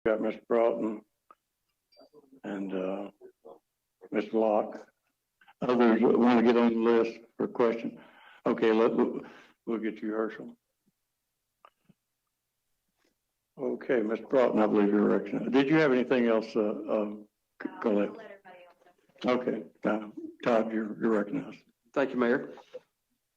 got Mr. Broughton and Mr. Locke. Others want to get on the list for a question? Okay, we'll get you, Herschel. Okay, Mr. Broughton, I believe you're recognized. Did you have anything else, Colette? Okay, Todd, you're recognized. Thank you, Mayor.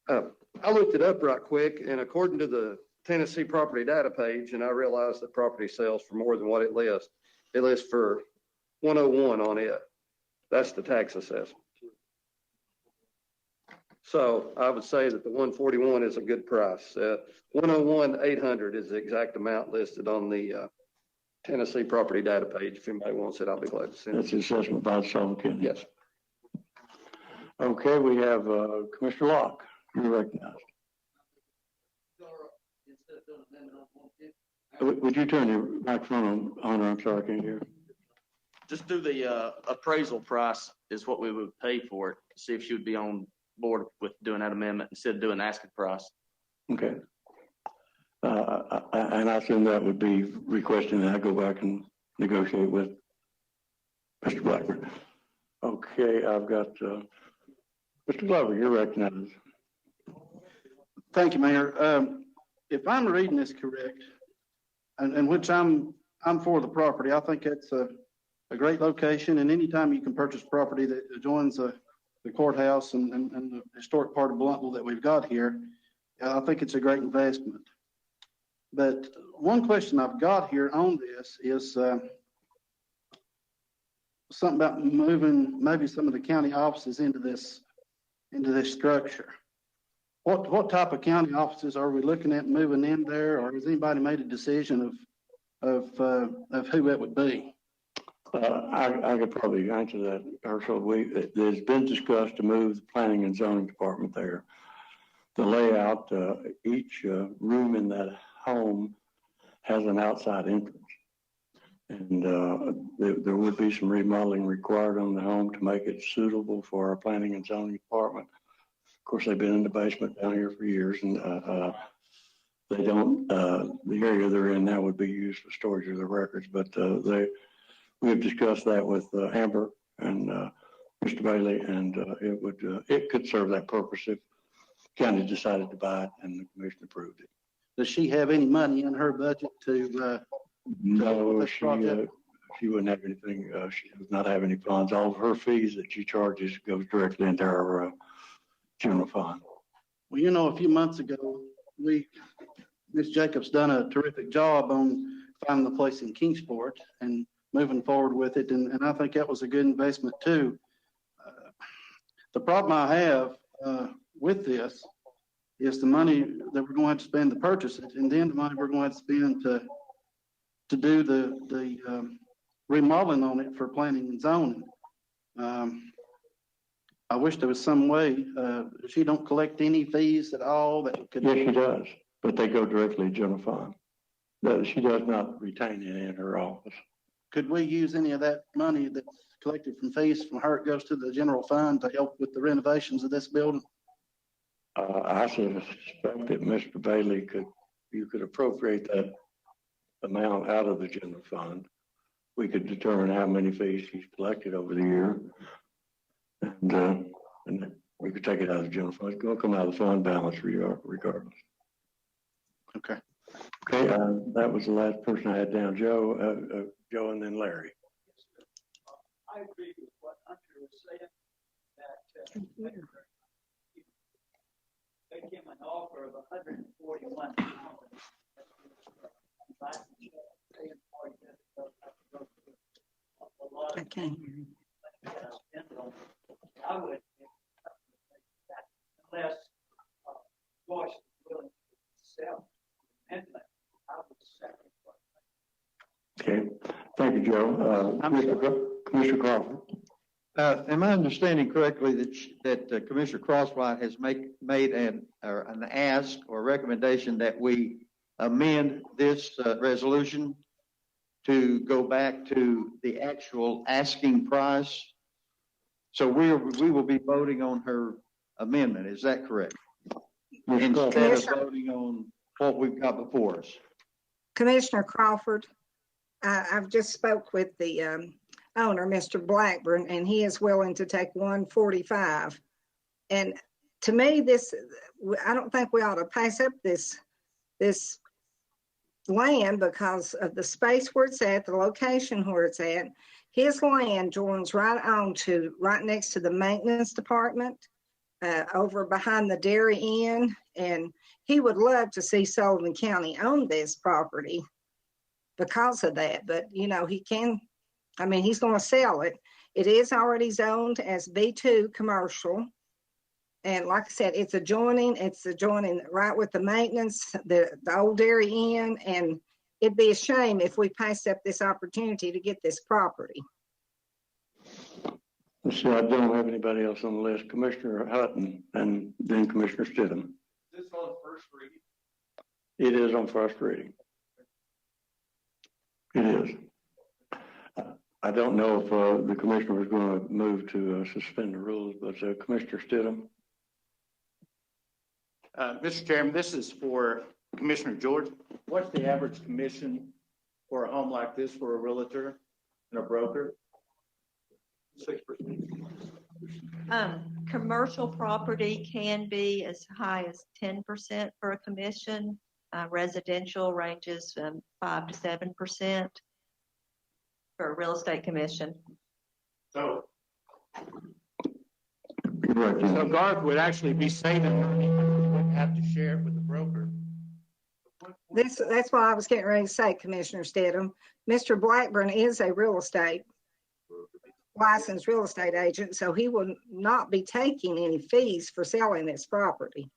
I looked it up right quick, and according to the Tennessee property data page, and I realized that property sells for more than what it lists. It lists for 101 on it. That's the tax assessment. So I would say that the 141 is a good price. 101,800 is the exact amount listed on the Tennessee property data page. If anybody wants it, I'll be glad to send it. That's the assessment by Sullivan. Yes. Okay, we have Commissioner Locke. You're recognized. Would you turn your microphone on? I'm sorry, I can't hear. Just do the appraisal price is what we would pay for it. See if she would be on board with doing that amendment instead of doing asking price. Okay. And I assume that would be requesting that I go back and negotiate with Mr. Blackburn. Okay, I've got Mr. Glover, you're recognized. Thank you, Mayor. If I'm reading this correct, and which I'm for the property, I think it's a great location, and anytime you can purchase property that adjoins the courthouse and the historic part of Blountville that we've got here, I think it's a great investment. But one question I've got here on this is something about moving maybe some of the county offices into this structure. What type of county offices are we looking at moving in there, or has anybody made a decision of who it would be? I could probably answer that, Herschel. There's been discussed to move the planning and zoning department there. The layout, each room in that home has an outside entrance. And there would be some remodeling required on the home to make it suitable for our planning and zoning department. Of course, they've been in the basement down here for years, and they don't, the area they're in now would be used for storage of the records, but we have discussed that with Amber and Mr. Bailey, and it could serve that purpose if county decided to buy it and the commission approved it. Does she have any money in her budget to? No, she wouldn't have anything. She does not have any funds. All of her fees that she charges goes directly into our general fund. Well, you know, a few months ago, Ms. Jacobs done a terrific job on finding the place in Kingsport and moving forward with it, and I think that was a good investment too. The problem I have with this is the money that we're going to spend to purchase it, and then the money we're going to spend to do the remodeling on it for planning and zoning. I wish there was some way. She don't collect any fees at all that could. Yes, she does, but they go directly to general fund. She does not retain any in her office. Could we use any of that money that's collected from fees from her? It goes to the general fund to help with the renovations of this building. I suspect that Mr. Bailey you could appropriate that amount out of the general fund. We could determine how many fees he's collected over the year, and we could take it out of the general fund. It's going to come out of the fund balance regardless. Okay. Okay, that was the last person I had down. Joe, and then Larry. I agree with what Hunter was saying, that they came an offer of 141. I can't hear you. I would, unless Joyce is willing to sell amendment, I would second. Okay, thank you, Joe. Commissioner Crawford. Am I understanding correctly that Commissioner Crosswhite has made an ask or recommendation that we amend this resolution to go back to the actual asking price? So we will be voting on her amendment. Is that correct? Instead of voting on what we've got before us. Commissioner Crawford, I've just spoke with the owner, Mr. Blackburn, and he is willing to take 145. And to me, I don't think we ought to pass up this land because of the space where it's at, the location where it's at. His land joins right next to the maintenance department, over behind the Dairy Inn, and he would love to see Sullivan County own this property because of that. But he's going to sell it. It is already zoned as B2 commercial. And like I said, it's adjoining right with the maintenance, the old Dairy Inn, and it'd be a shame if we passed up this opportunity to get this property. Let's see, I don't have anybody else on the list. Commissioner Hutton and then Commissioner Stidham. Is this on first reading? It is on first reading. It is. I don't know if the commissioner was going to move to suspend the rules, but Commissioner Stidham. Mr. Chairman, this is for Commissioner George. What's the average commission for a home like this for a realtor and a broker? 6%. Commercial property can be as high as 10% for a commission. Residential ranges from 5 to 7% for a real estate commission. So Right. Garth would actually be saving money, he wouldn't have to share it with the broker. That's why I was getting ready to say, Commissioner Stidham, Mr. Blackburn is a licensed real estate agent, so he will not be taking any fees for selling this property.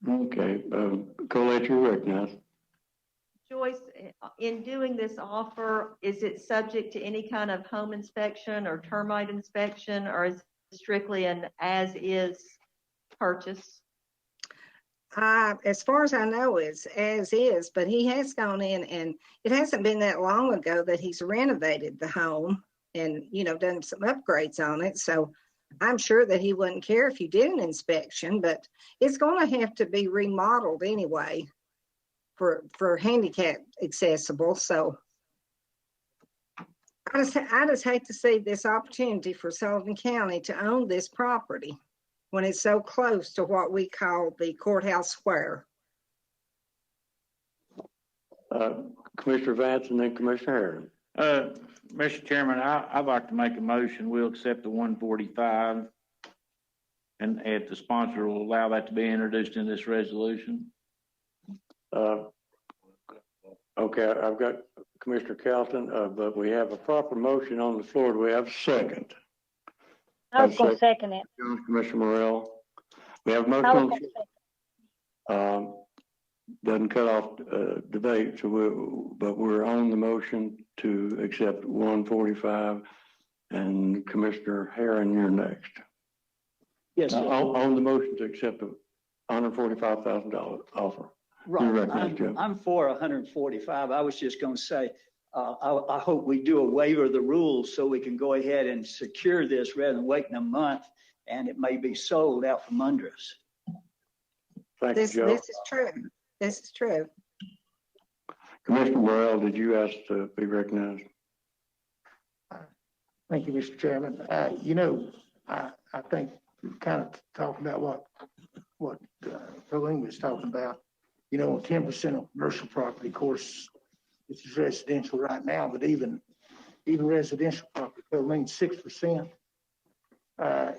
Okay, Colette, you recognize. Joyce, in doing this offer, is it subject to any kind of home inspection or termite inspection, or is it strictly an as-is purchase? As far as I know, it's as is, but he has gone in, and it hasn't been that long ago that he's renovated the home and, done some upgrades on it. So I'm sure that he wouldn't care if you did an inspection, but it's going to have to be remodeled anyway for handicap accessible. So I just hate to see this opportunity for Sullivan County to own this property when it's so close to what we call the courthouse square. Commissioner Vance and then Commissioner Harron. Mr. Chairman, I'd like to make a motion. We'll accept the 145 and add the sponsor will allow that to be introduced in this resolution. Okay, I've got Commissioner Calton, but we have a proper motion on the floor. Do we have a second? I was going to second it. Commissioner Morrell. We have a motion I was on going the to second. Doesn't cut off debate, but we're on the motion to accept 145, and Commissioner Harron, you're next. Yes, sir. On the motion to accept a $145,000 offer. Right. I'm for 145. I was just going to say, I hope we do a waiver of the rules so we can go ahead and secure this rather than waiting a month and it may be sold out from under us. Thank you, Joe. This is true. This is true. Commissioner Morrell, did you ask to be recognized? Thank you, Mr. Chairman. I think kind of talking about what Colleen was talking about. 10% of commercial property, of course, this is residential right now, but even residential property, Colleen, 6%.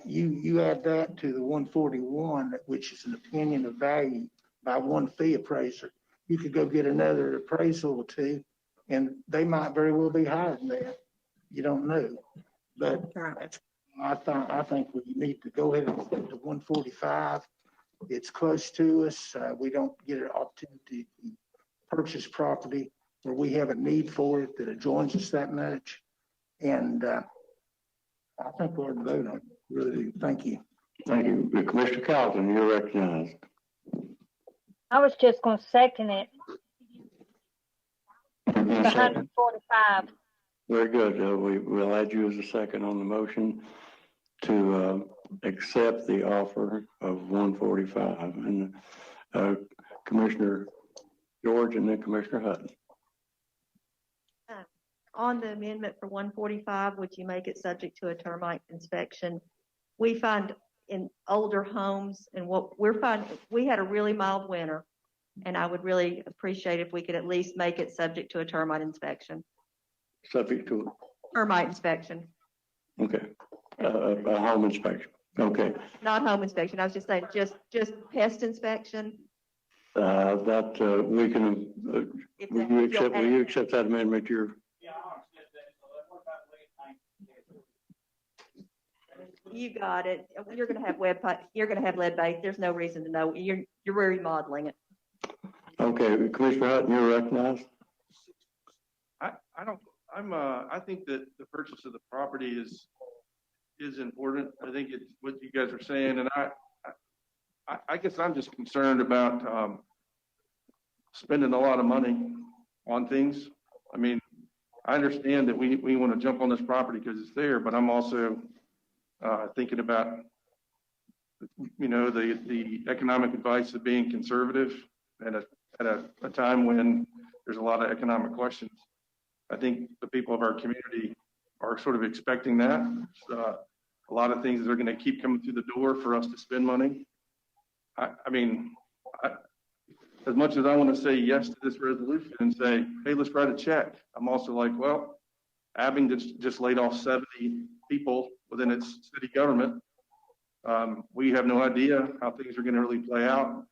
You add that to the 141, which is an opinion of value by one fee appraiser. You could go get another appraisal or two, and they might very well be higher than that. You don't know, but I think we need to go ahead and accept the 145. It's close to us. We don't get an opportunity to purchase property where we have a need for it that adjoins us that much. And I think we're to vote on it. Really do. Thank you. Thank you. Commissioner Calton, you're recognized. I was just going to second it. The 145. Very good. We'll add you as a second on the motion to accept the offer of 145. And Commissioner George, and then Commissioner Hutton. On the amendment for 145, would you make it subject to a termite inspection? We find in older homes and what we're finding, we had a really mild winter, and I would really appreciate if we could at least make it subject to a termite inspection. Subject to Termite inspection. okay, a home inspection. Okay, Not home inspection. I was just saying, just pest inspection. that we can. Will you accept that amendment? You got it. You're going to have you're going to have lead bait. There's no reason to know. You're remodeling it. Okay, Commissioner Hutton, you're recognized. I think that the purchase of the property is important. I think it's what you guys are saying, and I guess I'm just concerned about spending a lot of money on things. I mean, I understand that we want to jump on this property because it's there, but I'm also thinking about, you know, the economic advice of being conservative at a time when there's a lot of economic questions. I think the people of our community are sort of expecting that. A lot of things that are going to keep coming through the door for us to spend money. I mean, as much as I want to say yes to this resolution and say, hey, let's write a check, I'm also like, well, Abingdon just laid off 70 people within its city government. We have no idea how things are going to really play out.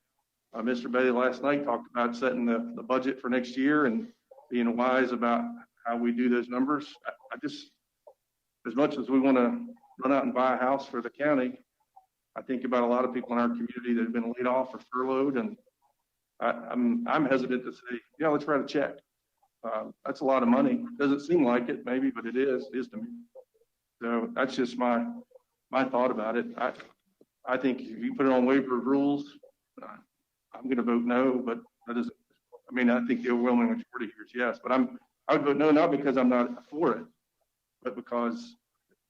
Mr. Bailey last night talked about setting the budget for next year and being wise about how we do those numbers. I just, as much as we want to run out and buy a house for the county, I think about a lot of people in our community that have been laid off or furloughed, and I'm hesitant to say, yeah, let's write a check. That's a lot of money. Doesn't seem like it, maybe, but it is to me. So that's just my thought about it. I think if you put it on waiver of rules, I'm going to vote no, but that doesn't. I mean, I think the overwhelming majority here is yes, but I would vote no, not because I'm not for it, but because,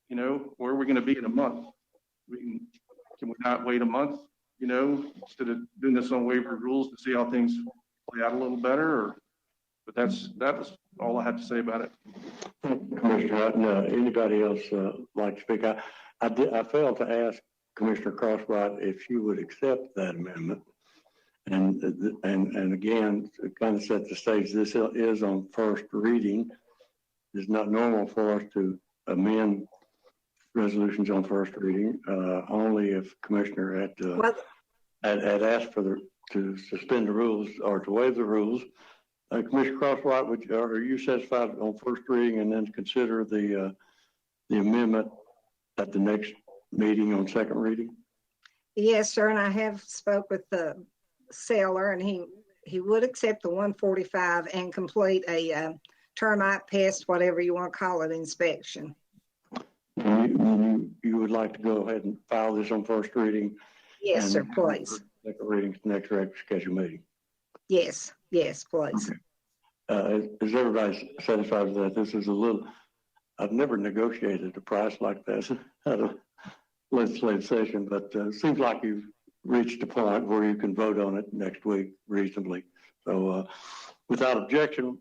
you know, where are we going to be in a month? Can we not wait a month, you know, instead of doing this on waiver of rules to see how things play out a little better? But that was all I have to say about it. Commissioner Hutton, anybody else like to speak? I failed to ask Commissioner Crosswhite if she would accept that amendment. And again, to kind of set the stage, this is on first reading. It's not normal for us to amend resolutions on first reading, only if Commissioner had asked to suspend the rules or to waive the rules. Commissioner Crosswhite, are you satisfied on first reading and then consider the amendment at the next meeting on second reading? Yes, sir. And I have spoke with the seller, and he would accept the 145 and complete a termite pest, whatever you want to call it, inspection. You would like to go ahead and file this on first reading? Yes, sir, please. Second reading to the next regular scheduled meeting? Yes, please. Okay. Is everybody satisfied with that? This is I've never negotiated a price like this at a legislative session, but it seems like you've reached a point where you can vote on it next week reasonably. So without objection,